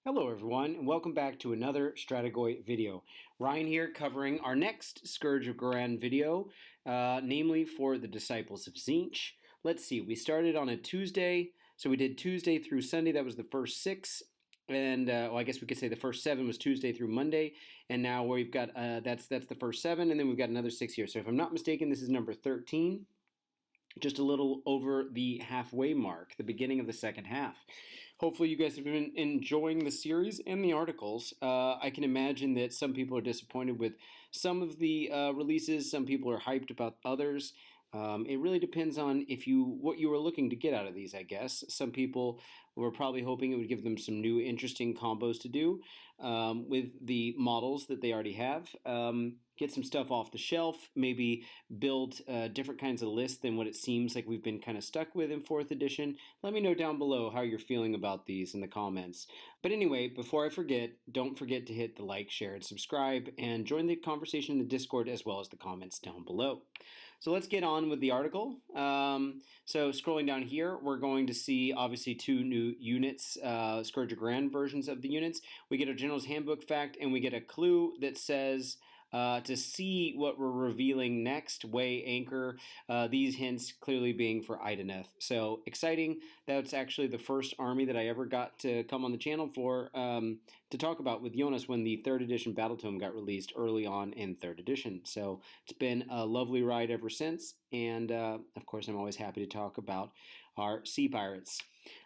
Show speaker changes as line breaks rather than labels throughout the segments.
Hello everyone, and welcome back to another Strategoi video. Ryan here covering our next Scourge of Ghyran video, namely for the Disciples of Tzeentch. Let's see, we started on a Tuesday, so we did Tuesday through Sunday, that was the first 6, and well, I guess we could say the first 7 was Tuesday through Monday, and now we've got, that's the first 7, and then we've got another 6 here. So if I'm not mistaken, this is number 13. Just a little over the halfway mark, the beginning of the second half. Hopefully you guys have been enjoying the series and the articles. I can imagine that some people are disappointed with some of the releases. Some people are hyped about others. It really depends on what you were looking to get out of these, I guess. Some people were probably hoping it would give them some new interesting combos to do with the models that they already have. Get some stuff off the shelf, maybe build different kinds of lists than what it seems like we've been kind of stuck with in 4th edition. Let me know down below how you're feeling about these in the comments. But anyway, before I forget, don't forget to hit the like, share, and subscribe, and join the conversation in the Discord as well as the comments down below. So let's get on with the article. So scrolling down here, we're going to see obviously 2 new units, Scourge of Ghyran versions of the units. We get a General's Handbook fact, and we get a clue that says, to see what we're revealing next, weigh anchor, these hints clearly being for Ideneth. So exciting. That's actually the first army that I ever got to come on the channel for to talk about with Jonas when the 3rd edition Battle Tome got released early on in 3rd edition. So it's been a lovely ride ever since, and of course I'm always happy to talk about our Sea Pirates.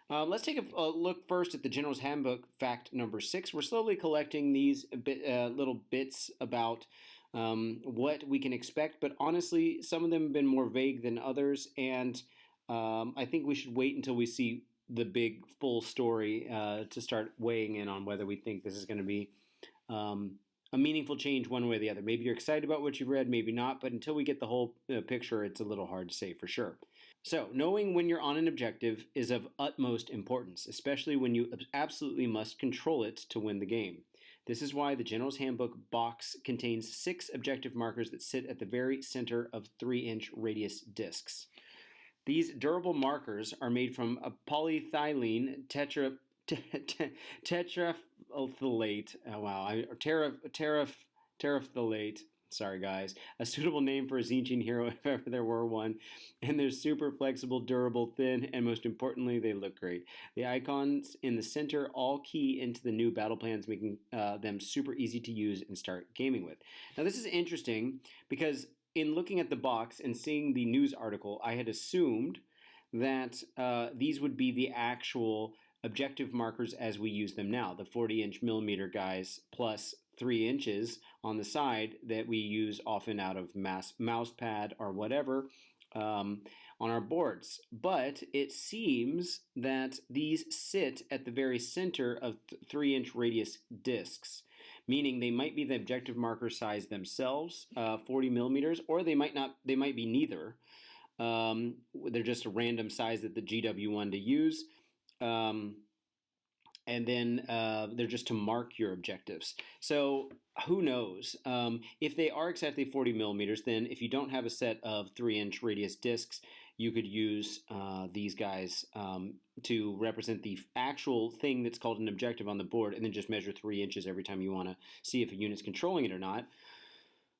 Let's take a look first at the General's Handbook fact number 6. We're slowly collecting these little bits about what we can expect, but honestly, some of them have been more vague than others, and I think we should wait until we see the big full story to start weighing in on whether we think this is going to be a meaningful change one way or the other. Maybe you're excited about what you've read, maybe not, but until we get the whole picture, it's a little hard to say for sure. So, knowing when you're on an objective is of utmost importance, especially when you absolutely must control it to win the game. This is why the General's Handbook box contains 6 objective markers that sit at the very center of 3-inch radius discs. These durable markers are made from a polyethylene terephthalate. Sorry guys, a suitable name for a Tzeentchian hero if ever there were one. And they're super flexible, durable, thin, and most importantly, they look great. The icons in the center all key into the new battle plans, making them super easy to use and start gaming with. Now this is interesting because in looking at the box and seeing the news article, I had assumed that these would be the actual objective markers as we use them now, the 40-inch millimeter guys plus 3 inches on the side that we use often out of mouse pad or whatever on our boards. But it seems that these sit at the very center of 3-inch radius discs, meaning they might be the objective marker size themselves, 40 millimeters, or they might not. They might be neither. They're just a random size that the GW wanted to use. And then they're just to mark your objectives. So who knows? If they are exactly 40 millimeters, then if you don't have a set of 3-inch radius discs, you could use these guys to represent the actual thing that's called an objective on the board, and then just measure 3 inches every time you want to see if a unit's controlling it or not.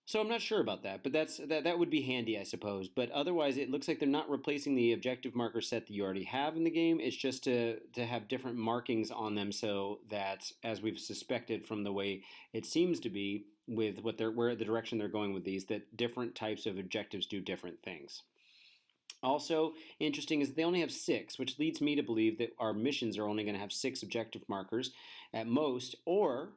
So I'm not sure about that, but that would be handy, I suppose. But otherwise, it looks like they're not replacing the objective marker set that you already have in the game. It's just to have different markings on them so that, as we've suspected from the way it seems to be with where the direction they're going with these, that different types of objectives do different things. Also interesting is they only have 6, which leads me to believe that our missions are only going to have 6 objective markers at most, or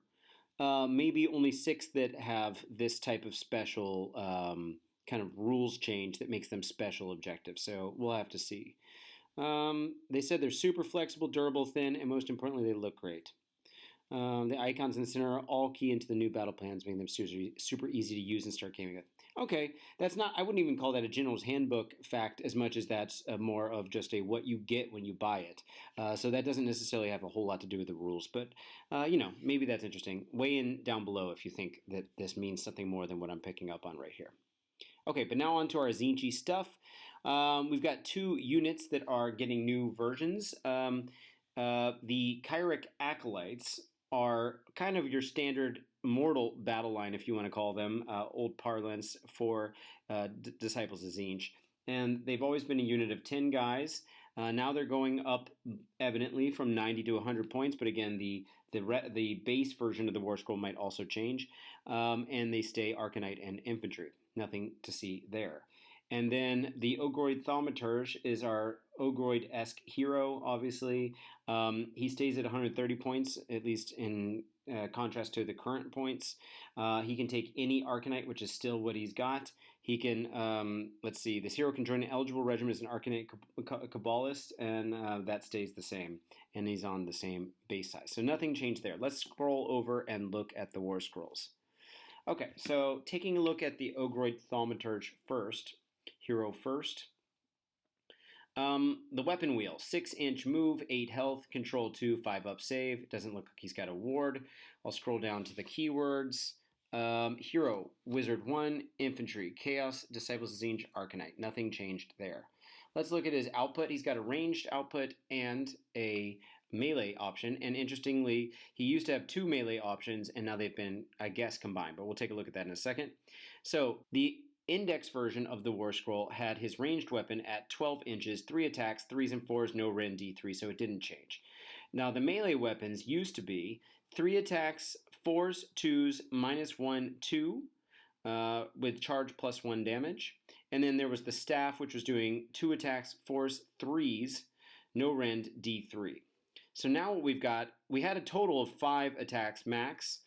maybe only 6 that have this type of special kind of rules change that makes them special objectives. So we'll have to see. They said they're super flexible, durable, thin, and most importantly, they look great. The icons in the center are all key into the new battle plans, making them super easy to use and start gaming with. Okay, that's not. I wouldn't even call that a General's Handbook fact as much as that's more of just a what you get when you buy it. So that doesn't necessarily have a whole lot to do with the rules, but maybe that's interesting. Weigh in down below if you think that this means something more than what I'm picking up on right here. Okay, but now on to our Tzeentch stuff. We've got 2 units that are getting new versions. The Chiric Acolytes are kind of your standard mortal battle line, if you want to call them, old parlance for Disciples of Tzeentch. And they've always been a unit of 10 guys. Now they're going up evidently from 90 to 100 points, but again, the base version of the War Scroll might also change. And they stay Arcanite and Infantry. Nothing to see there. And then the Ogroid Thaumaturge is our Ogroid-esque hero, obviously. He stays at 130 points, at least in contrast to the current points. He can take any Arcanite, which is still what he's got. He can, let's see, this hero can join an eligible regiment as an Arcanite Kabbalist, and that stays the same. And he's on the same base size. So nothing changed there. Let's scroll over and look at the War Scrolls. Okay, so taking a look at the Ogroid Thaumaturge first, hero first. The weapon wheel, 6-inch move, 8 health, control 2, 5 up save. It doesn't look like he's got a ward. I'll scroll down to the keywords. Hero, Wizard 1, Infantry, Chaos, Disciples of Tzeentch, Arcanite. Nothing changed there. Let's look at his output. He's got a ranged output and a melee option. And interestingly, he used to have 2 melee options, and now they've been, I guess, combined. But we'll take a look at that in a second. So the index version of the War Scroll had his ranged weapon at 12 inches, 3 attacks, 3s and 4s, no Ren D3, so it didn't change. Now the melee weapons used to be 3 attacks, 4s, 2s, -1, 2, with charge plus 1 damage. And then there was the staff, which was doing 2 attacks, 4s, 3s, no Rend D3. So now what we've got, we had a total of 5 attacks max,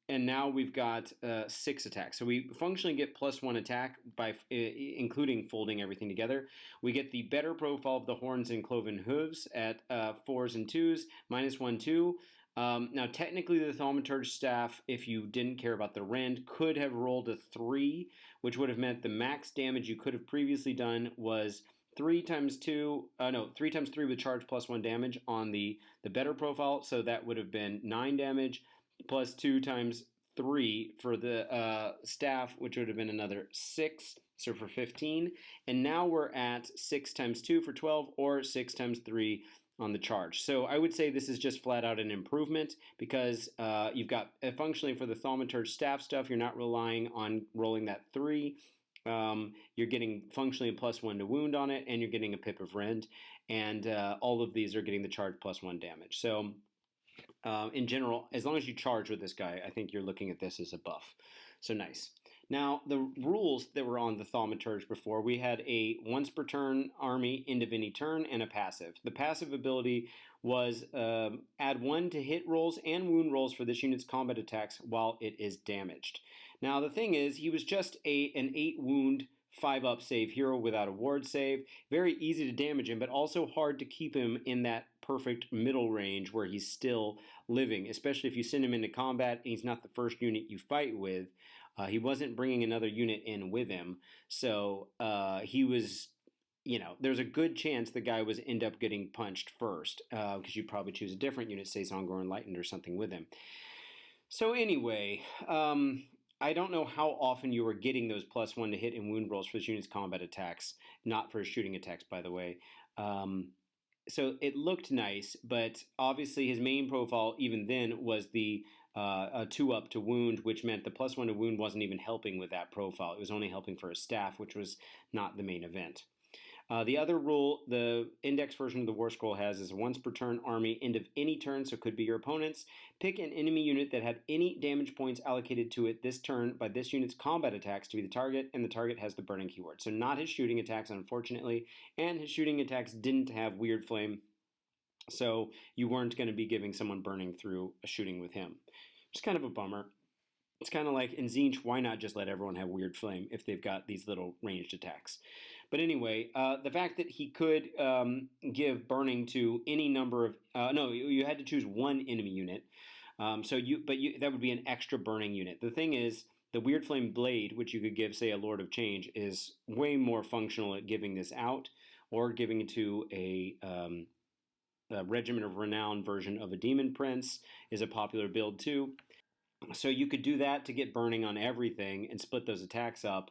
and now we've got 6 attacks. So we functionally get +1 attack by including folding everything together. We get the better profile of the horns and cloven hooves at 4s and 2s, -1, 2. Now, technically, the Thaumaturge staff, if you didn't care about the rend, could have rolled a 3, which would have meant the max damage you could have previously done was 3 times 3 with charge plus 1 damage on the better profile. So that would have been 9 damage plus 2 times 3 for the staff, which would have been another 6, so for 15. And now we're at 6 times 2 for 12, or 6 times 3 on the charge. So I would say this is just flat out an improvement, because you've got, functionally for the Thaumaturge staff stuff, you're not relying on rolling that 3. You're getting functionally a +1 to wound on it, and you're getting a pip of rend, and all of these are getting the charge +1 damage. So in general, as long as you charge with this guy, I think you're looking at this as a buff. So nice. Now, the rules that were on the Thaumaturge before, we had a once per turn army, end of any turn, and a passive. The passive ability was add 1 to hit rolls and wound rolls for this unit's combat attacks while it is damaged. Now, the thing is, he was just an 8 wound, 5 up save hero without a ward save. Very easy to damage him, but also hard to keep him in that perfect middle range where he's still living, especially if you send him into combat and he's not the first unit you fight with. He wasn't bringing another unit in with him, so he was, there's a good chance the guy was end up getting punched first, because you'd probably choose a different unit, say Songor Enlightened or something with him. So anyway, I don't know how often you were getting those +1 to hit and wound rolls for this unit's combat attacks, not for his shooting attacks, by the way. So it looked nice, but obviously his main profile even then was the 2 up to wound, which meant the +1 to wound wasn't even helping with that profile. It was only helping for his staff, which was not the main event. The other rule the index version of the War Scroll has is a once per turn army, end of any turn, so it could be your opponent's. Pick an enemy unit that had any damage points allocated to it this turn by this unit's combat attacks to be the target, and the target has the burning keyword. So not his shooting attacks, unfortunately, and his shooting attacks didn't have Weird Flame, so you weren't going to be giving someone burning through a shooting with him. Just kind of a bummer. It's kind of like in Tzeentch, why not just let everyone have Weird Flame if they've got these little ranged attacks? But anyway, the fact that he could give burning to any number of no, you had to choose one enemy unit. That would be an extra burning unit. The thing is, the Weird Flame Blade, which you could give, say, a Lord of Change, is way more functional at giving this out, or giving it to a Regiment of Renown version of a Demon Prince is a popular build too. So you could do that to get burning on everything and split those attacks up.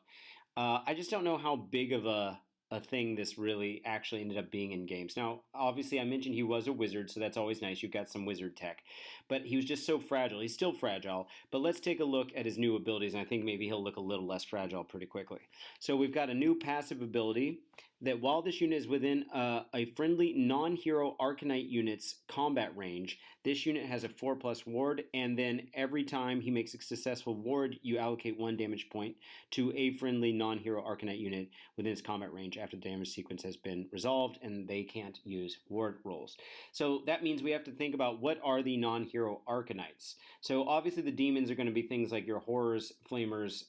I just don't know how big of a a thing this really actually ended up being in games. Now, obviously, I mentioned he was a wizard, so that's always nice. You've got some wizard tech. But he was just so fragile. He's still fragile. But let's take a look at his new abilities, and I think maybe he'll look a little less fragile pretty quickly. So we've got a new passive ability that while this unit is within a friendly non-hero Arcanite unit's combat range, this unit has a 4+ ward, and then every time he makes a successful ward, you allocate 1 damage point to a friendly non-hero Arcanite unit within its combat range after the damage sequence has been resolved, and they can't use ward rolls. So that means we have to think about what are the non-hero Arcanites. So obviously the demons are going to be things like your horrors, flamers,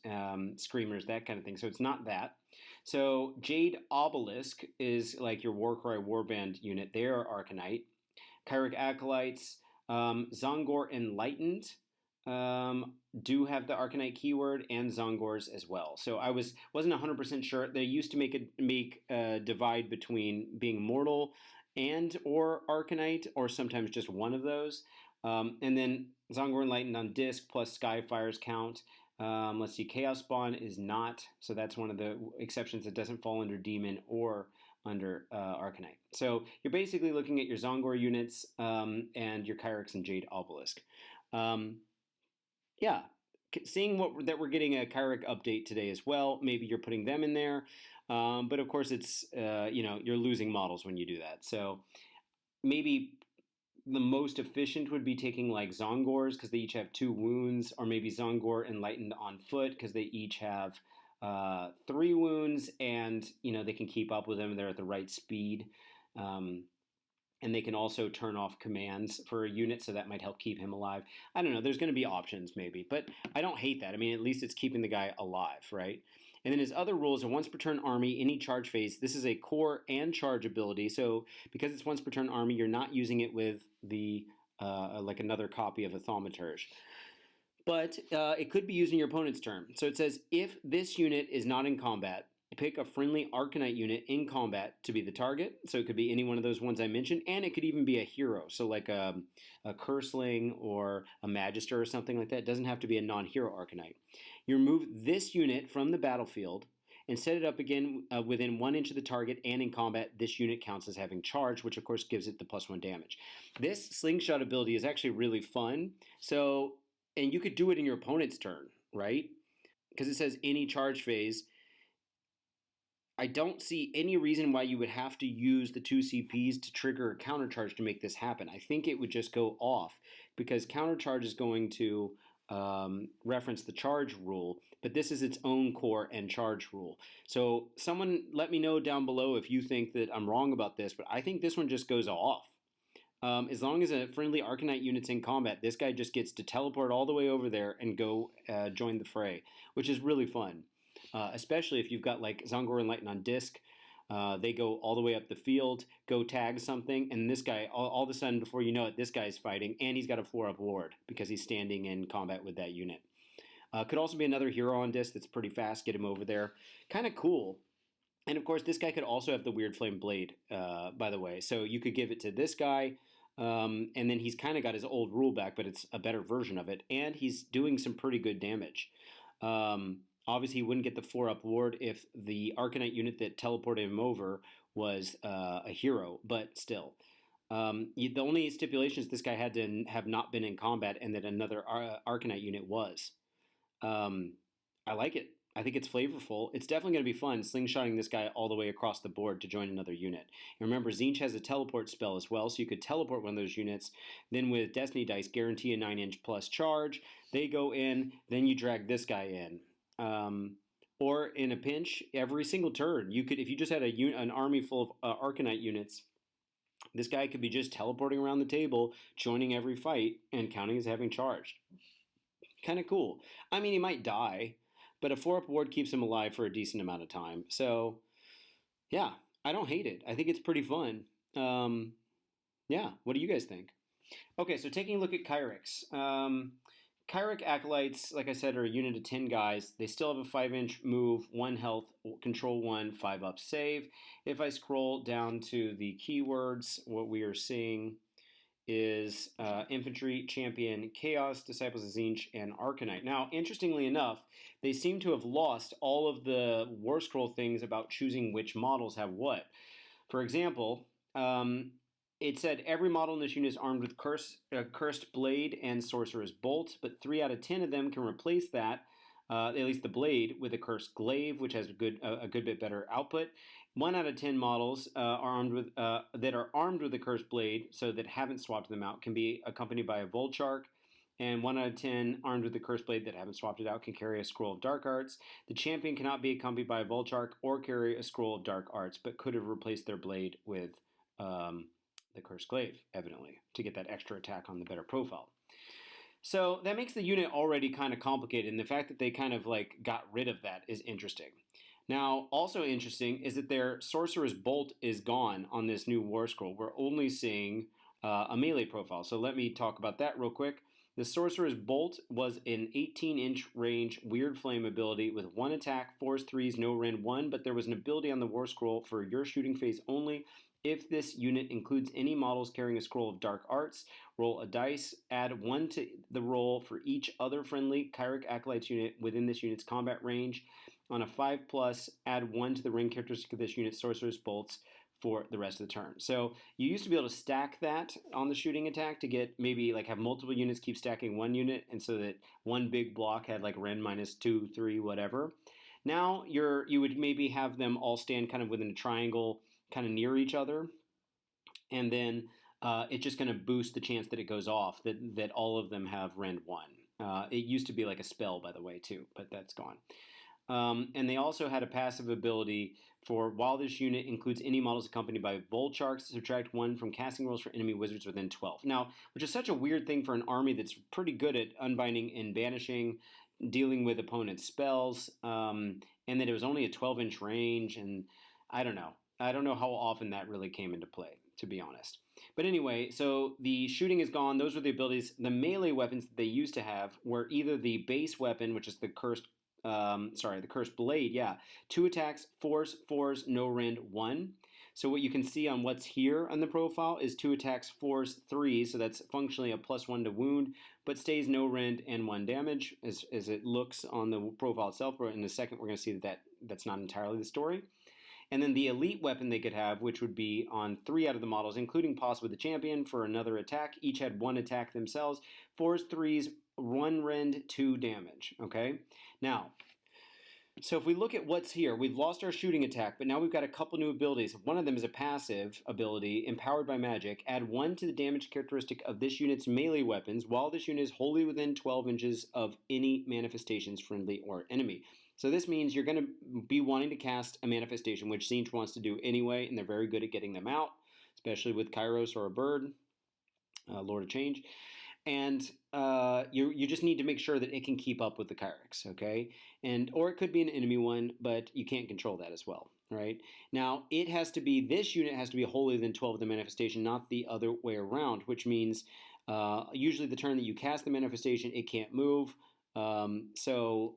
screamers, that kind of thing. So it's not that. So Jade Obelisk is like your Warcry Warband unit. They are Arcanite. Kyric Acolytes, Zongor Enlightened do have the Arcanite keyword, and Zongors as well. So I wasn't 100% sure. They used to make a divide between being mortal and or Arcanite, or sometimes just one of those. And then Zongor Enlightened on disc plus Skyfire's count. Let's see, Chaos Spawn is not, so that's one of the exceptions that doesn't fall under Demon or under Arcanite. So you're basically looking at your Zongor units and your Kyrics and Jade Obelisk. Yeah, seeing that we're getting a Kyric update today as well. Maybe you're putting them in there, but of course it's you're losing models when you do that. So maybe the most efficient would be taking like Zongors because they each have 2 wounds, or maybe Zongor Enlightened on foot because they each have 3 wounds, and they can keep up with them. They're at the right speed. And they can also turn off commands for a unit, so that might help keep him alive. I don't know. There's going to be options maybe, but I don't hate that. I mean, at least it's keeping the guy alive, right? And then his other rule is a once per turn army, any charge phase. This is a core and charge ability. So because it's once per turn army, you're not using it with the like another copy of a Thaumaturge. But it could be used in your opponent's turn. So it says if this unit is not in combat, pick a friendly Arcanite unit in combat to be the target. So it could be any one of those ones I mentioned, and it could even be a hero. So like a Curseling or a Magister or something like that. It doesn't have to be a non-hero Arcanite. You remove this unit from the battlefield and set it up again within 1 inch of the target, and in combat, this unit counts as having charge, which of course gives it the +1 damage. This slingshot ability is actually really fun. So, and you could do it in your opponent's turn, right? Because it says any charge phase. I don't see any reason why you would have to use the 2 CPs to trigger a countercharge to make this happen. I think it would just go off because countercharge is going to reference the charge rule, but this is its own core and charge rule. So someone let me know down below if you think that I'm wrong about this, but I think this one just goes off. As long as a friendly Arcanite unit's in combat, this guy just gets to teleport all the way over there and go join the fray, which is really fun. Especially if you've got like Zongor Enlightened on disc. They go all the way up the field, go tag something, and this guy, all of a sudden, before you know it, this guy's fighting, and he's got a 4+ ward because he's standing in combat with that unit. Could also be another hero on disc that's pretty fast, get him over there. Kind of cool. And of course, this guy could also have the Weird Flame Blade, by the way. So you could give it to this guy, and then he's kind of got his old rule back, but it's a better version of it, and he's doing some pretty good damage. Obviously, he wouldn't get the 4+ ward if the Arcanite unit that teleported him over was a hero, but still. The only stipulation is this guy had to have not been in combat and that another Arcanite unit was. I like it. I think it's flavorful. It's definitely going to be fun slingshotting this guy all the way across the board to join another unit. And remember, Tzeentch has a teleport spell as well, so you could teleport one of those units. Then with Destiny Dice, guarantee a 9-inch plus charge. They go in, then you drag this guy in. Or in a pinch, every single turn, you could, if you just had an army full of Arcanite units, this guy could be just teleporting around the table, joining every fight, and counting as having charged. Kind of cool. I mean, he might die, but a 4+ ward keeps him alive for a decent amount of time. So, yeah, I don't hate it. I think it's pretty fun. Yeah, what do you guys think? Okay, so taking a look at Kyrics. Kyric Acolytes, like I said, are a unit of 10 guys. They still have a 5-inch move, 1 health, control 1, 5+ save. If I scroll down to the keywords, what we are seeing is Infantry, Champion, Chaos, Disciples of Tzeentch, and Arcanite. Now, interestingly enough, they seem to have lost all of the War Scroll things about choosing which models have what. For example, it said every model in this unit is armed with Cursed Blade and Sorcerer's Bolt, but 3 out of 10 of them can replace that, at least the blade, with a Cursed Glaive, which has a good bit better output. 1 out of 10 models that are armed with a Cursed Blade, so that haven't swapped them out, can be accompanied by a Volchark. And 1 out of 10 armed with the Cursed Blade that haven't swapped it out can carry a Scroll of Dark Arts. The champion cannot be accompanied by a Volchark or carry a Scroll of Dark Arts, but could have replaced their blade with the Cursed Glaive, evidently, to get that extra attack on the better profile. So that makes the unit already kind of complicated, and the fact that they kind of like got rid of that is interesting. Now, also interesting is that their Sorcerer's Bolt is gone on this new War Scroll. We're only seeing a melee profile. So let me talk about that real quick. The Sorcerer's Bolt was an 18-inch range Weird Flame ability with 1 attack, force 3s, no rend 1, but there was an ability on the War Scroll for your shooting phase only. If this unit includes any models carrying a Scroll of Dark Arts, roll a dice, add 1 to the roll for each other friendly Chiric Acolytes unit within this unit's combat range. On a 5+, add 1 to the ring characteristic of this unit's Sorcerer's Bolts for the rest of the turn. So you used to be able to stack that on the shooting attack to get maybe like have multiple units keep stacking one unit, and so that one big block had like rend -2, 3, whatever. Now you would maybe have them all stand kind of within a triangle, kind of near each other, and then it's just going to boost the chance that it goes off, that all of them have rend 1. It used to be like a spell, by the way, too, but that's gone. And they also had a passive ability for while this unit includes any models accompanied by Volcharks, subtract 1 from casting rolls for enemy wizards within 12. Now, which is such a weird thing for an army that's pretty good at unbinding and banishing, dealing with opponents' spells, and that it was only a 12-inch range, and I don't know. I don't know how often that really came into play, to be honest. But anyway, so the shooting is gone. Those were the abilities. The melee weapons that they used to have were either the base weapon, which is the Cursed Blade, 2 attacks, force, 4s, no rend, 1. So what you can see on what's here on the profile is 2 attacks, force, 3, so that's functionally a +1 to wound, but stays no rend and 1 damage, as it looks on the profile itself. But in a second, we're going to see that's not entirely the story. And then the elite weapon they could have, which would be on 3 out of the models, including possibly the champion, for another attack. Each had 1 attack themselves. 4s, 3s, 1 rend, 2 damage. Okay? Now, so if we look at what's here, we've lost our shooting attack, but now we've got a couple new abilities. One of them is a passive ability, empowered by magic. Add 1 to the damage characteristic of this unit's melee weapons while this unit is wholly within 12 inches of any manifestations, friendly or enemy. So this means you're going to be wanting to cast a manifestation, which Tzeentch wants to do anyway, and they're very good at getting them out, especially with Kairos or a bird, Lord of Change. And you just need to make sure that it can keep up with the Chirics, okay? Or it could be an enemy one, but you can't control that as well, right? Now, this unit has to be wholly within 12 of the manifestation, not the other way around, which means usually the turn that you cast the manifestation, it can't move. So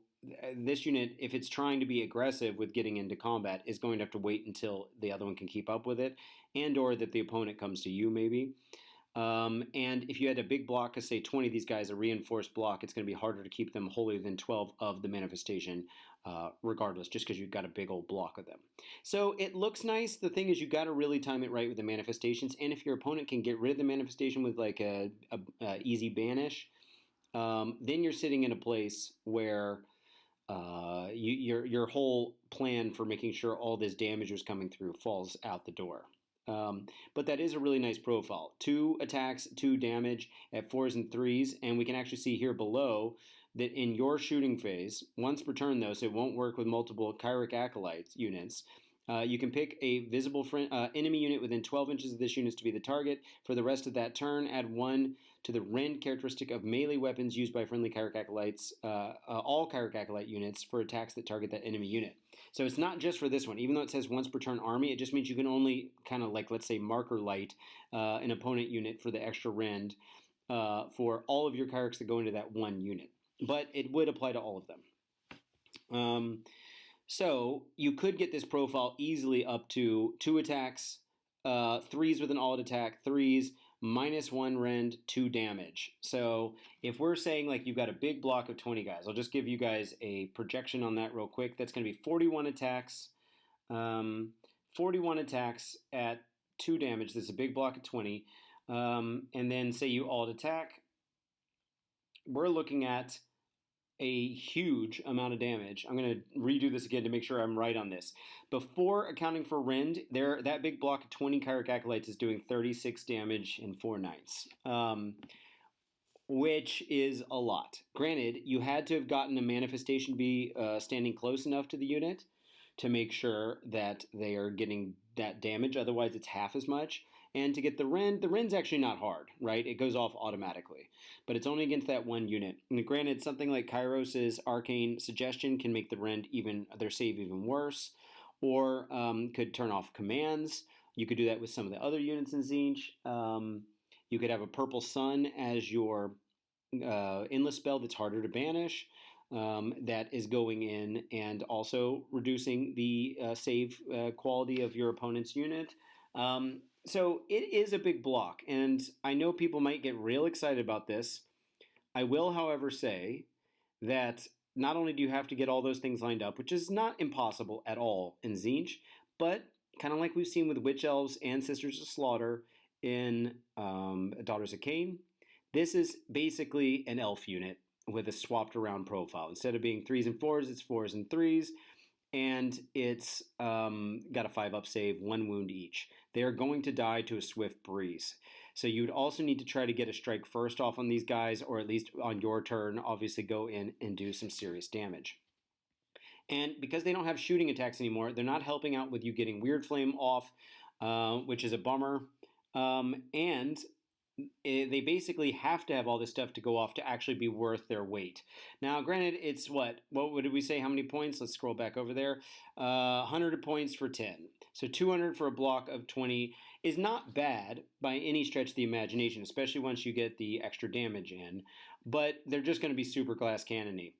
this unit, if it's trying to be aggressive with getting into combat, is going to have to wait until the other one can keep up with it, and or that the opponent comes to you, maybe. And if you had a big block of, say, 20 of these guys, a reinforced block, it's going to be harder to keep them wholly within 12 of the manifestation, regardless, just because you've got a big old block of them. So it looks nice. The thing is, you've got to really time it right with the manifestations, and if your opponent can get rid of the manifestation with like a easy banish, then you're sitting in a place where your whole plan for making sure all this damage was coming through falls out the door. But that is a really nice profile. 2 attacks, 2 damage at 4s and 3s, and we can actually see here below that in your shooting phase, once per turn though, so it won't work with multiple Chiric Acolytes units, you can pick a visible enemy unit within 12 inches of this unit to be the target. For the rest of that turn, add 1 to the rend characteristic of melee weapons used by friendly Chiric Acolytes, all Chiric Acolyte units, for attacks that target that enemy unit. So it's not just for this one. Even though it says once per turn army, it just means you can only kind of like, let's say, marker light an opponent unit for the extra rend for all of your Chirics that go into that one unit. But it would apply to all of them. So you could get this profile easily up to 2 attacks, 3s with an all-out attack, 3s, -1 rend, 2 damage. So if we're saying like you've got a big block of 20 guys, I'll just give you guys a projection on that real quick. That's going to be 41 attacks. 41 attacks at 2 damage. This is a big block of 20. And then say you alt attack. We're looking at a huge amount of damage. I'm going to redo this again to make sure I'm right on this. Before accounting for rend, that big block of 20 Chiric Acolytes is doing 36 damage in 4 knights, which is a lot. Granted, you had to have gotten a manifestation to be standing close enough to the unit to make sure that they are getting that damage. Otherwise, it's half as much. And to get the rend's actually not hard, right? It goes off automatically. But it's only against that one unit. And granted, something like Kairos' Arcane Suggestion can make the rend their save even worse, or could turn off commands. You could do that with some of the other units in Tzeentch. You could have a Purple Sun as your endless spell that's harder to banish. That is going in and also reducing the save quality of your opponent's unit. So it is a big block, and I know people might get real excited about this. I will, however, say that not only do you have to get all those things lined up, which is not impossible at all in Tzeentch, but kind of like we've seen with Witch Elves and Sisters of Slaughter in Daughters of Cain, this is basically an elf unit with a swapped around profile. Instead of being 3s and 4s, it's 4s and 3s. And it's got a 5-up save, 1 wound each. They are going to die to a swift breeze. So you would also need to try to get a strike first off on these guys, or at least on your turn, obviously go in and do some serious damage. And because they don't have shooting attacks anymore, they're not helping out with you getting Weird Flame off, which is a bummer. And they basically have to have all this stuff to go off to actually be worth their weight. Now, granted, it's what did we say? How many points? Let's scroll back over there. 100 points for 10. So 200 for a block of 20 is not bad by any stretch of the imagination, especially once you get the extra damage in. But they're just going to be super glass cannon-y.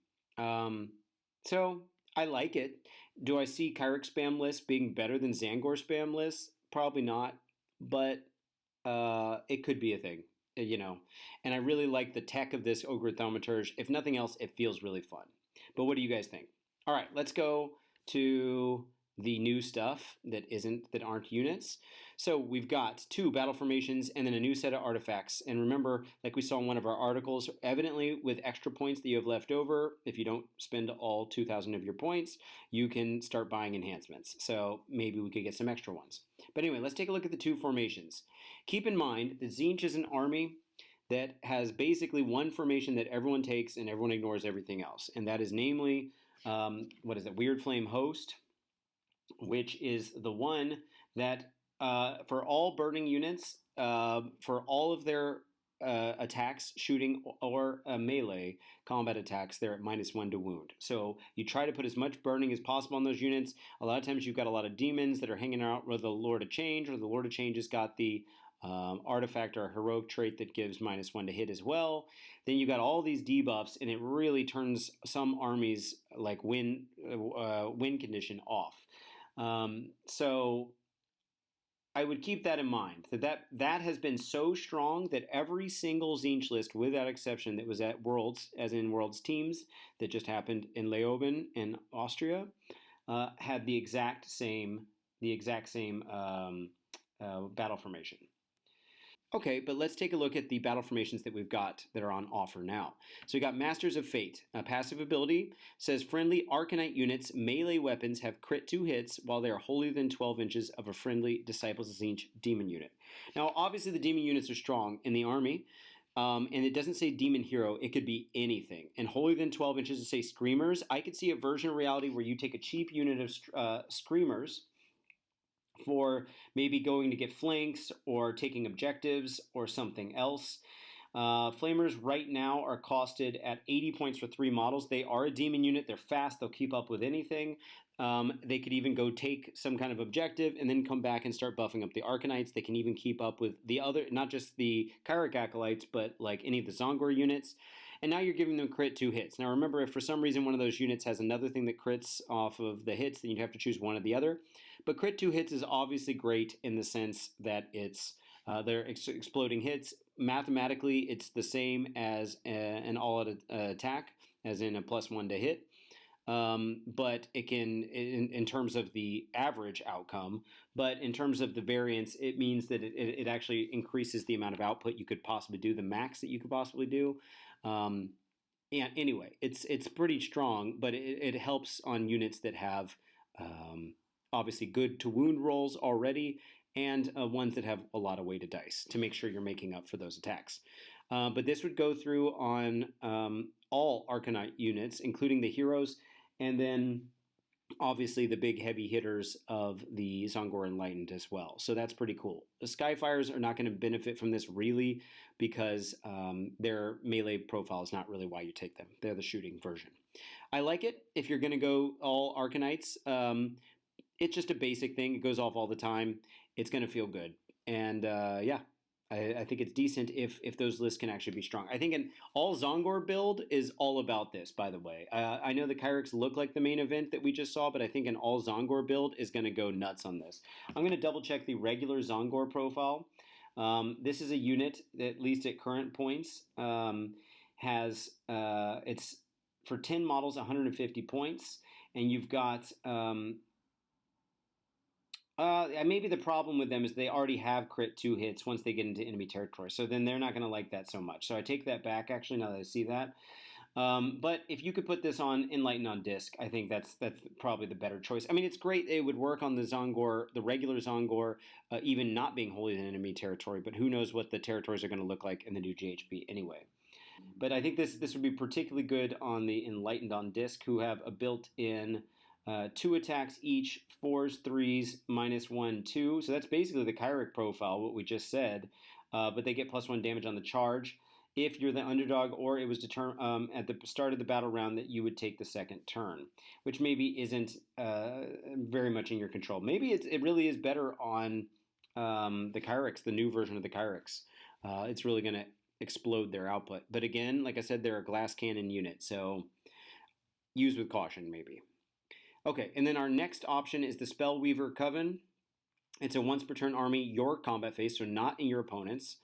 So I like it. Do I see Chiric spam lists being better than Zangor spam lists? Probably not. But it could be a thing, and I really like the tech of this Ogre Thaumaturge. If nothing else, it feels really fun. But what do you guys think? All right, let's go to the new stuff that aren't units. So we've got 2 battle formations and then a new set of artifacts. And remember, like we saw in one of our articles, evidently with extra points that you have left over, if you don't spend all 2,000 of your points, you can start buying enhancements. So maybe we could get some extra ones. But anyway, let's take a look at the 2 formations. Keep in mind that Tzeentch is an army that has basically one formation that everyone takes and everyone ignores everything else. And that is namely, Weird Flame Host, which is the one that for all burning units, for all of their attacks, shooting, or melee combat attacks, they're at -1 to wound. So you try to put as much burning as possible on those units. A lot of times you've got a lot of demons that are hanging out with the Lord of Change, or the Lord of Change has got the artifact or heroic trait that gives -1 to hit as well. Then you got all these debuffs, and it really turns some armies like win condition off. So I would keep that in mind. That has been so strong that every single Tzeentch list, without exception, that was at Worlds, as in Worlds teams that just happened in Leoben in Austria, had the exact same battle formation. Okay, but let's take a look at the battle formations that we've got that are on offer now. So we got Masters of Fate. A passive ability says friendly Arcanite units melee weapons have crit 2 hits while they are wholly within 12 inches of a friendly Disciples of Tzeentch demon unit. Now, obviously the demon units are strong in the army, and it doesn't say demon hero. It could be anything. And wholly within 12 inches to say Screamers. I could see a version of reality where you take a cheap unit of Screamers for maybe going to get flanks or taking objectives or something else. Flamers right now are costed at 80 points for 3 models. They are a demon unit. They're fast. They'll keep up with anything. They could even go take some kind of objective and then come back and start buffing up the Arcanites. They can even keep up with the other, not just the Chiric Acolytes, but like any of the Zangor units. And now you're giving them crit 2 hits. Now remember, if for some reason one of those units has another thing that crits off of the hits, then you'd have to choose one or the other. But crit 2 hits is obviously great in the sense that it's They're exploding hits. Mathematically, it's the same as an all-out attack, as in a +1 to hit. But it can, in terms of the average outcome, but in terms of the variance, it means that it actually increases the amount of output you could possibly do, the max that you could possibly do. Yeah, anyway, it's pretty strong, but it helps on units that have obviously good to wound rolls already, and ones that have a lot of weighted dice to make sure you're making up for those attacks. But this would go through on all Arcanite units, including the heroes, and then obviously the big heavy hitters of the Zongor Enlightened as well. So that's pretty cool. The Skyfires are not going to benefit from this really because their melee profile is not really why you take them. They're the shooting version. I like it if you're going to go all Arcanites. It's just a basic thing. It goes off all the time. It's going to feel good. And yeah, I think it's decent if those lists can actually be strong. I think an all Zongor build is all about this, by the way. I know the Kyrics look like the main event that we just saw, but I think an all Zongor build is going to go nuts on this. I'm going to double check the regular Zongor profile. This is a unit that, at least at current points, has, it's for 10 models, 150 points, and you've got... maybe the problem with them is they already have crit 2 hits once they get into enemy territory, so then they're not going to like that so much. So I take that back, actually, now that I see that. But if you could put this on Enlighten on disc, I think that's probably the better choice. I mean, it's great. It would work on the Zongor, the regular Zongor, even not being wholly in enemy territory, but who knows what the territories are going to look like in the new GHB anyway. But I think this would be particularly good on the Enlightened on disc, who have a built-in... 2 attacks each, 4s, 3s, -1, 2. So that's basically the Kyric profile, what we just said. But they get +1 damage on the charge. If you're the underdog, or it was determined at the start of the battle round that you would take the second turn, which maybe isn't very much in your control. Maybe it really is better on the Kyrics, the new version of the Kyrics. It's really going to explode their output. But again, like I said, they're a glass cannon unit, so use with caution maybe. Okay, and then our next option is the Spellweaver Coven. It's a once per turn army, your combat phase, so not in your opponent's.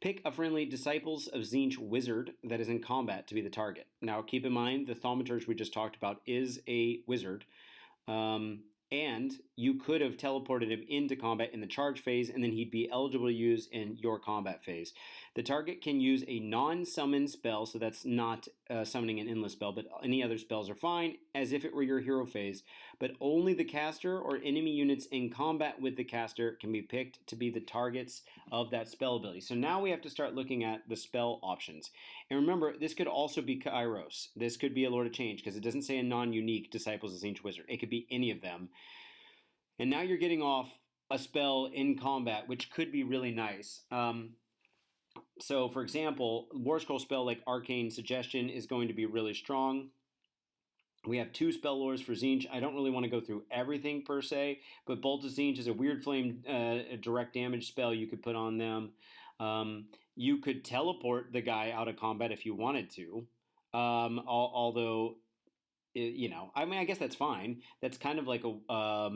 Pick a friendly Disciples of Tzeentch wizard that is in combat to be the target. Now, keep in mind, the Thaumaturge we just talked about is a wizard. And you could have teleported him into combat in the charge phase, and then he'd be eligible to use in your combat phase. The target can use a non-summon spell, so that's not summoning an endless spell, but any other spells are fine, as if it were your hero phase. But only the caster or enemy units in combat with the caster can be picked to be the targets of that spell ability. So now we have to start looking at the spell options. And remember, this could also be Kairos. This could be a Lord of Change, because it doesn't say a non-unique Disciples of Tzeentch wizard. It could be any of them. And now you're getting off a spell in combat, which could be really nice. So, for example, War Scroll spell like Arcane Suggestion is going to be really strong. We have 2 spell lores for Tzeentch. I don't really want to go through everything per se, but Bolt of Tzeentch is a weird flame direct damage spell you could put on them. You could teleport the guy out of combat if you wanted to, although... I mean, I guess that's fine. That's kind of like a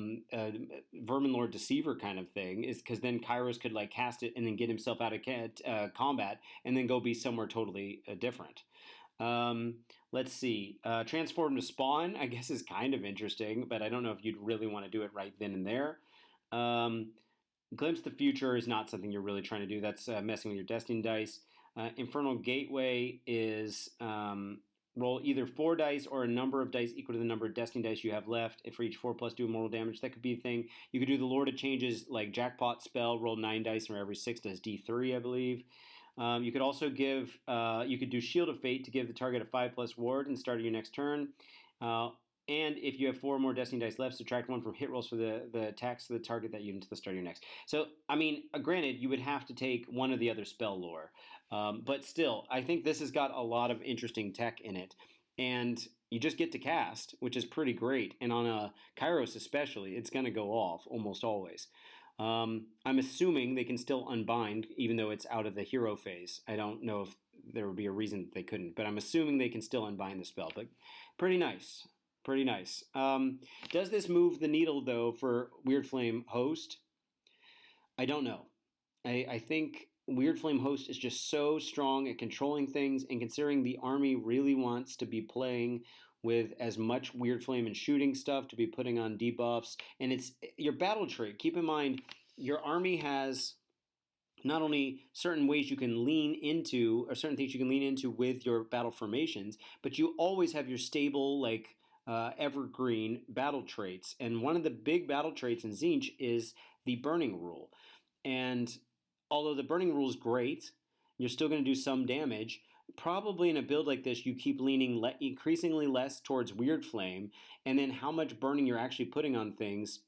Vermin Lord Deceiver kind of thing, is because then Kairos could like cast it and then get himself out of combat and then go be somewhere totally different. Let's see. Transform to Spawn, I guess, is kind of interesting, but I don't know if you'd really want to do it right then and there. Glimpse the Future is not something you're really trying to do. That's messing with your Destiny dice. Infernal Gateway is... roll either 4 dice or a number of dice equal to the number of Destiny dice you have left. If for each 4+, do mortal damage. That could be a thing. You could do the Lord of Changes, like Jackpot spell, roll 9 dice, and every 6 does D3, I believe. You could also give, you could do Shield of Fate to give the target a 5+ ward and start your next turn. And if you have 4 more Destiny dice left, subtract 1 from hit rolls for the attacks of the target that unit to the start of your next. So, I mean, granted, you would have to take one of the other spell lore. But still, I think this has got a lot of interesting tech in it. And you just get to cast, which is pretty great. And on a Kairos especially, it's going to go off almost always. I'm assuming they can still unbind, even though it's out of the hero phase. I don't know if there would be a reason that they couldn't, but I'm assuming they can still unbind the spell. But pretty nice. Pretty nice. Does this move the needle, though, for Weird Flame Host? I don't know. I think Weird Flame Host is just so strong at controlling things, and considering the army really wants to be playing with as much Weird Flame and shooting stuff to be putting on debuffs, and it's your battle trait. Keep in mind, your army has not only certain ways you can lean into, or certain things you can lean into with your battle formations, but you always have your stable, like evergreen battle traits. And one of the big battle traits in Tzeentch is the Burning Rule. And although the Burning Rule is great, you're still going to do some damage. Probably in a build like this, you keep leaning increasingly less towards Weird Flame, and then how much burning you're actually putting on things,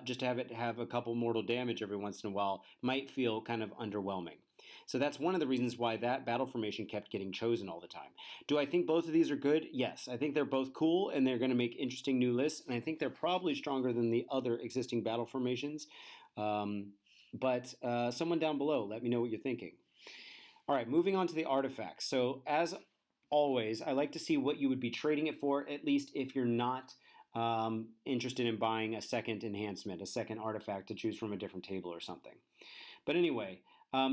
just to have it have a couple mortal damage every once in a while, might feel kind of underwhelming. So that's one of the reasons why that battle formation kept getting chosen all the time. Do I think both of these are good? Yes. I think they're both cool, and they're going to make interesting new lists, and I think they're probably stronger than the other existing battle formations. But someone down below, let me know what you're thinking. All right, moving on to the artifacts. So as always, I like to see what you would be trading it for, at least if you're not interested in buying a second enhancement, a second artifact to choose from a different table or something. But anyway,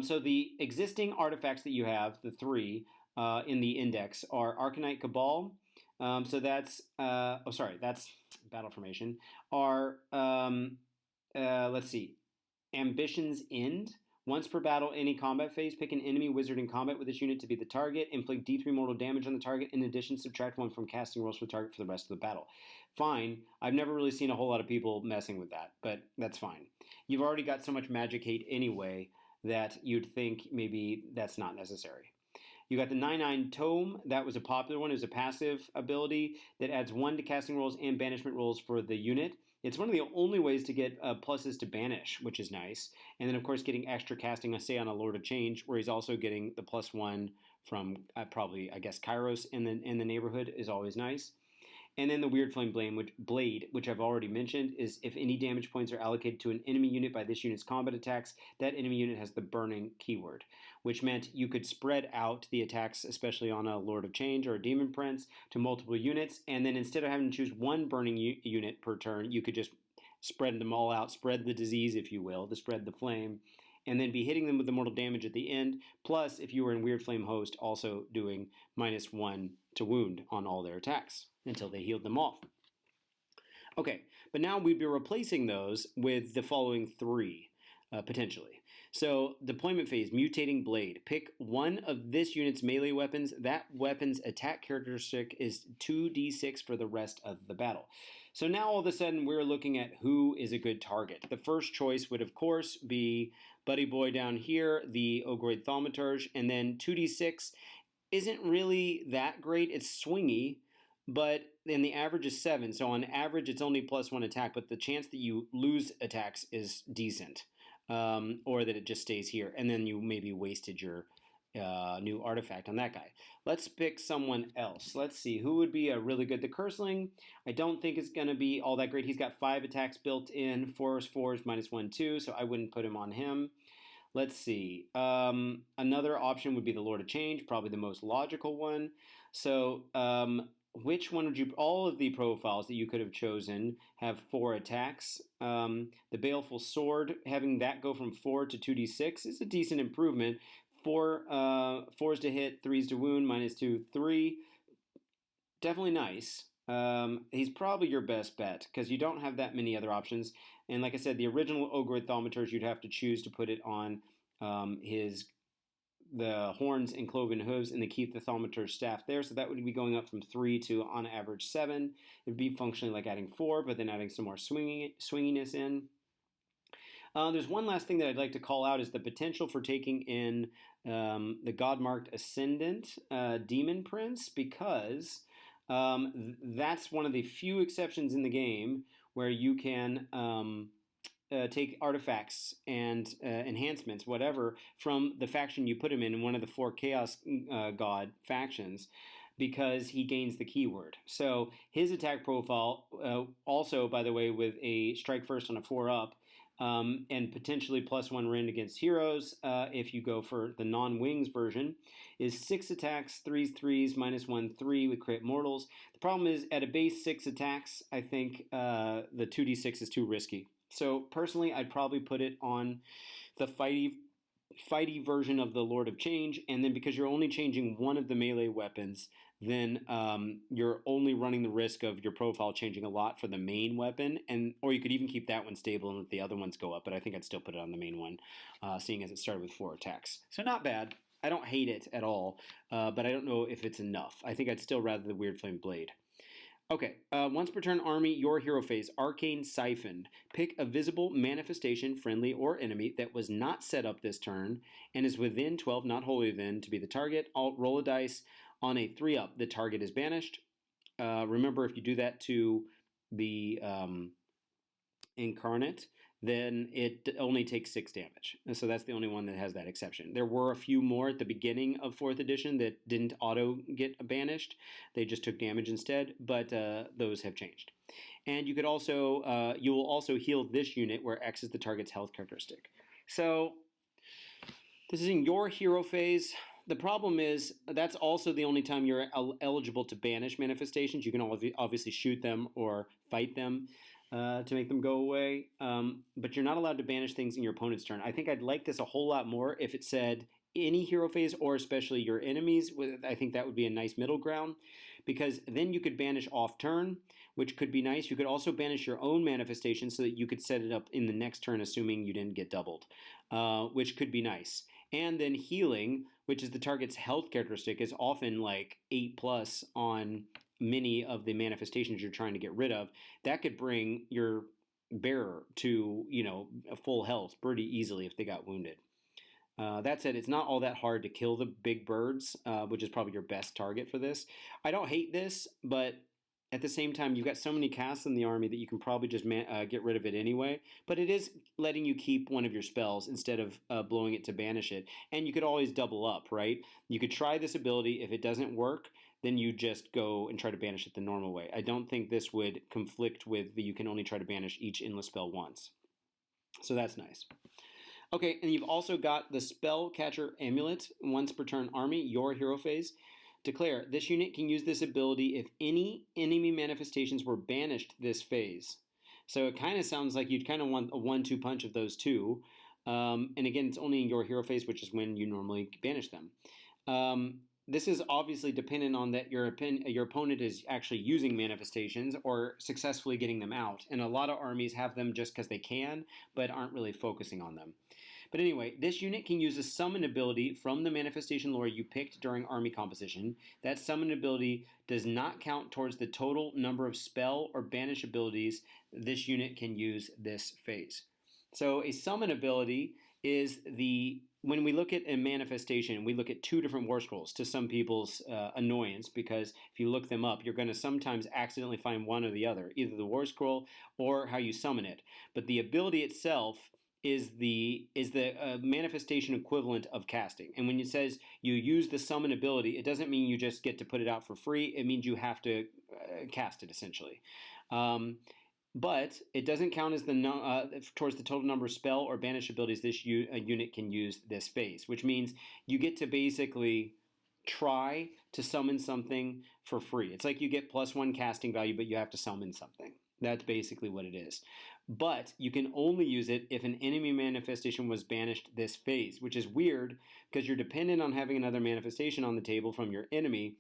so the existing artifacts that you have, the three in the index, are Arcanite Cabal. So that's, that's battle formation. Are, let's see, Ambition's End. Once per battle, any combat phase, pick an enemy wizard in combat with this unit to be the target, inflict D3 mortal damage on the target. In addition, subtract 1 from casting rolls for the target for the rest of the battle. Fine. I've never really seen a whole lot of people messing with that, but that's fine. You've already got so much magic hate anyway that you'd think maybe that's not necessary. You got the 9/9 Tome. That was a popular one. It was a passive ability that adds 1 to casting rolls and banishment rolls for the unit. It's one of the only ways to get pluses to banish, which is nice. And then, of course, getting extra casting, say, on a Lord of Change, where he's also getting the +1 from probably, I guess, Kairos in the neighborhood is always nice. And then the Weird Flame Blade, which I've already mentioned, is if any damage points are allocated to an enemy unit by this unit's combat attacks, that enemy unit has the burning keyword, which meant you could spread out the attacks, especially on a Lord of Change or a Demon Prince, to multiple units. And then instead of having to choose one burning unit per turn, you could just spread them all out, spread the disease, if you will, to spread the flame, and then be hitting them with the mortal damage at the end. Plus, if you were in Weird Flame Host, also doing -1 to wound on all their attacks until they healed them off. Okay, but now we'd be replacing those with the following three, potentially. So, deployment phase, Mutating Blade. Pick one of this unit's melee weapons. That weapon's attack characteristic is 2d6 for the rest of the battle. So now all of a sudden we're looking at who is a good target. The first choice would, of course, be Buddy Boy down here, the Ogroid Thaumaturge, and then 2d6 isn't really that great. It's swingy, but then the average is 7. So on average, it's only +1 attack, but the chance that you lose attacks is decent, or that it just stays here. And then you maybe wasted your new artifact on that guy. Let's pick someone else. Let's see, who would be a really good... The Curseling, I don't think is going to be all that great. He's got 5 attacks built in, 4s, -1, 2, so I wouldn't put him on him. Let's see. Another option would be the Lord of Change, probably the most logical one. So which one would you... All of the profiles that you could have chosen have 4 attacks. The Baleful Sword, having that go from 4 to 2d6 is a decent improvement. 4s to hit, 3s to wound, -2, 3. Definitely nice. He's probably your best bet because you don't have that many other options. And like I said, the original Ogroid Thaumaturge, you'd have to choose to put it on the horns and cloven hooves and to keep the Thaumaturge staff there. So that would be going up from 3 to, on average, 7. It would be functionally like adding 4, but then adding some more swinginess in. There's one last thing that I'd like to call out is the potential for taking in the God-marked Ascendant Demon Prince, because that's one of the few exceptions in the game where you can take artifacts and enhancements, whatever, from the faction you put him in one of the 4 Chaos God factions, because he gains the keyword. So his attack profile, also, by the way, with a strike first on a 4-up, and potentially +1 rend against heroes, if you go for the non-wings version, is 6 attacks, 3s, -1, 3 with crit mortals. The problem is, at a base 6 attacks, I think the 2d6 is too risky. So personally, I'd probably put it on the fighty fighty version of the Lord of Change, and then because you're only changing one of the melee weapons, then you're only running the risk of your profile changing a lot for the main weapon, or you could even keep that one stable and let the other ones go up, but I think I'd still put it on the main one, seeing as it started with 4 attacks. So not bad. I don't hate it at all, but I don't know if it's enough. I think I'd still rather the Weird Flame Blade. Okay, once per turn army, your hero phase, Arcane Siphon. Pick a visible manifestation, friendly or enemy, that was not set up this turn and is within 12, not wholly within, to be the target. Roll a dice. On a 3-up, the target is banished. Remember, if you do that to the Incarnate, then it only takes 6 damage. And so that's the only one that has that exception. There were a few more at the beginning of 4th edition that didn't auto get banished. They just took damage instead, but those have changed. And you could also, you will also heal this unit where X is the target's health characteristic. So this is in your hero phase. The problem is that's also the only time you're eligible to banish manifestations. You can obviously shoot them or fight them to make them go away, but you're not allowed to banish things in your opponent's turn. I think I'd like this a whole lot more if it said any hero phase or especially your enemies. I think that would be a nice middle ground, because then you could banish off turn, which could be nice. You could also banish your own manifestation so that you could set it up in the next turn, assuming you didn't get doubled, which could be nice. And then healing, which is the target's health characteristic, is often like 8+ on many of the manifestations you're trying to get rid of. That could bring your bearer to, a full health pretty easily if they got wounded. That said, it's not all that hard to kill the big birds, which is probably your best target for this. I don't hate this, but at the same time, you've got so many casts in the army that you can probably just get rid of it anyway. But it is letting you keep one of your spells instead of blowing it to banish it. And you could always double up, right? You could try this ability. If it doesn't work, then you just go and try to banish it the normal way. I don't think this would conflict with the you can only try to banish each endless spell once. So that's nice. Okay, and you've also got the Spellcatcher Amulet, once per turn army, your hero phase. Declare, this unit can use this ability if any enemy manifestations were banished this phase. So it kind of sounds like you'd kind of want a 1-2 punch of those two. And again, it's only in your hero phase, which is when you normally banish them. This is obviously dependent on that your opponent is actually using manifestations or successfully getting them out. And a lot of armies have them just because they can, but aren't really focusing on them. But anyway, this unit can use a summon ability from the manifestation lore you picked during army composition. That summon ability does not count towards the total number of spell or banish abilities this unit can use this phase. So a summon ability is when we look at a manifestation, we look at 2 different war scrolls to some people's annoyance, because if you look them up, you're going to sometimes accidentally find one or the other, either the war scroll or how you summon it. But the ability itself is the manifestation equivalent of casting. And when it says you use the summon ability, it doesn't mean you just get to put it out for free. It means you have to cast it, essentially. But it doesn't count as towards the total number of spell or banish abilities this unit can use this phase, which means you get to basically try to summon something for free. It's like you get +1 casting value, but you have to summon something. That's basically what it is. But you can only use it if an enemy manifestation was banished this phase, which is weird because you're dependent on having another manifestation on the table from your enemy,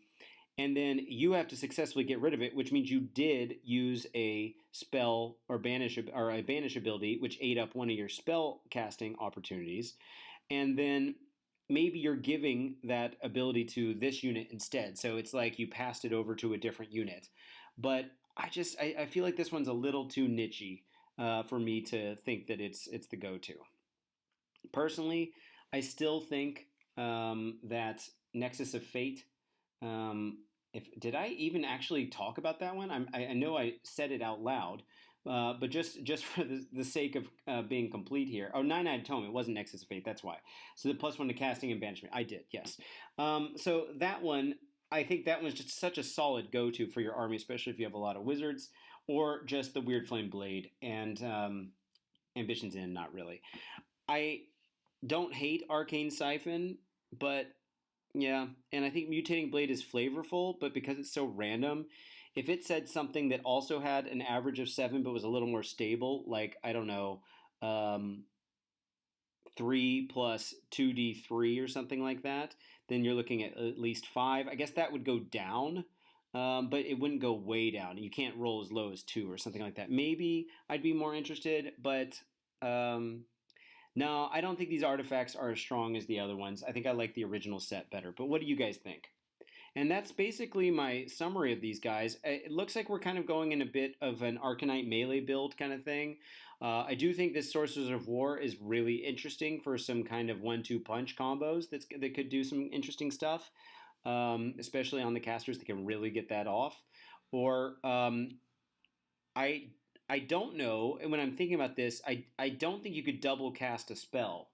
and then you have to successfully get rid of it, which means you did use a spell or a banish ability, which ate up one of your spell casting opportunities, and then maybe you're giving that ability to this unit instead. So it's like you passed it over to a different unit. But I feel like this one's a little too nichey for me to think that it's the go-to. Personally, I still think that Nexus of Fate. Did I even actually talk about that one? I know I said it out loud, but just for the sake of being complete here. Oh, Nine-Eyed Tome. It wasn't Nexus of Fate. That's why. So the +1 to casting and banishment. I did, yes. So that one, I think that one's just such a solid go-to for your army, especially if you have a lot of wizards, or just the Weird Flame Blade and Ambition's End, not really. I don't hate Arcane Siphon, but yeah, and I think Mutating Blade is flavorful, but because it's so random, if it said something that also had an average of 7 but was a little more stable, like, I don't know, 3 plus 2d3 or something like that, then you're looking at least 5. I guess that would go down, but it wouldn't go way down. You can't roll as low as 2 or something like that. Maybe I'd be more interested, but no, I don't think these artifacts are as strong as the other ones. I think I like the original set better. But what do you guys think? And that's basically my summary of these guys. It looks like we're kind of going in a bit of an Arcanite melee build kind of thing. I do think this Sorcerers of War is really interesting for some kind of 1-2 punch combos that could do some interesting stuff, especially on the casters that can really get that off. Or I don't know, and when I'm thinking about this, I don't think you could double cast a spell.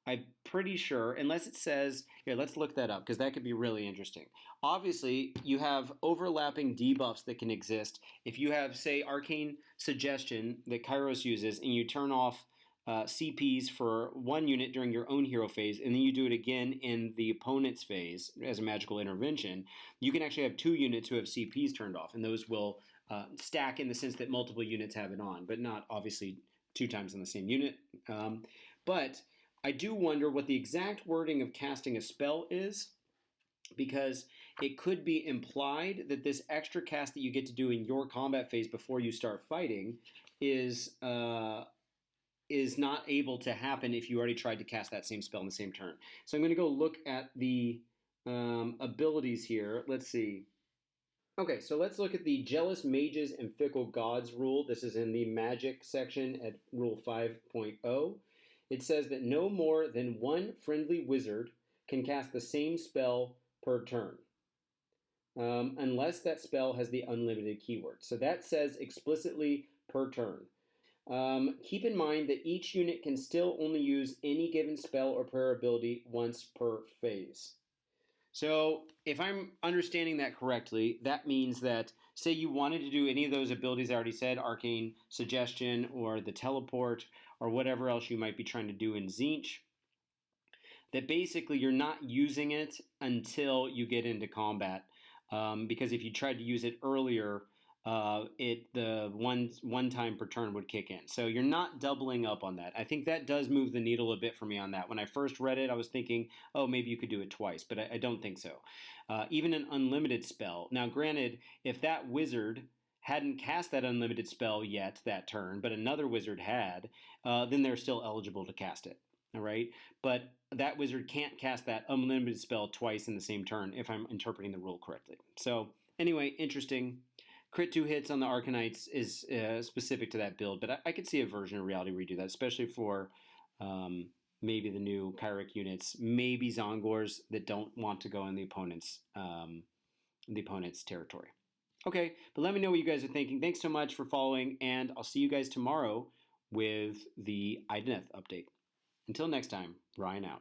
I'm pretty sure, unless it says, here, let's look that up, because that could be really interesting. Obviously, you have overlapping debuffs that can exist. If you have, say, Arcane Suggestion that Kairos uses, and you turn off CPs for one unit during your own hero phase, and then you do it again in the opponent's phase as a magical intervention, you can actually have 2 units who have CPs turned off, and those will stack in the sense that multiple units have it on, but not obviously 2 times on the same unit. But I do wonder what the exact wording of casting a spell is, because it could be implied that this extra cast that you get to do in your combat phase before you start fighting is not able to happen if you already tried to cast that same spell in the same turn. So I'm going to go look at the abilities here. Let's see. Okay, so let's look at the Jealous Mages and Fickle Gods rule. This is in the Magic section at Rule 5.0. It says that no more than 1 friendly wizard can cast the same spell per turn, unless that spell has the unlimited keyword. So that says explicitly per turn. Keep in mind that each unit can still only use any given spell or prayer ability once per phase. So if I'm understanding that correctly, that means that, say you wanted to do any of those abilities I already said, Arcane Suggestion or the Teleport or whatever else you might be trying to do in Tzeentch, that basically you're not using it until you get into combat. Because if you tried to use it earlier, the one time per turn would kick in. So you're not doubling up on that. I think that does move the needle a bit for me on that. When I first read it, I was thinking, oh, maybe you could do it twice, but I don't think so. Even an unlimited spell. Now, granted, if that wizard hadn't cast that unlimited spell yet that turn, but another wizard had, then they're still eligible to cast it. All right, but that wizard can't cast that unlimited spell twice in the same turn if I'm interpreting the rule correctly. So anyway, interesting. Crit 2 hits on the Arcanites is specific to that build, but I could see a version of Reality redo that, especially for maybe the new Kyric units, maybe Zongors that don't want to go in the opponent's territory. Okay, but let me know what you guys are thinking. Thanks so much for following, and I'll see you guys tomorrow with the Idoneth update. Until next time, Ryan out.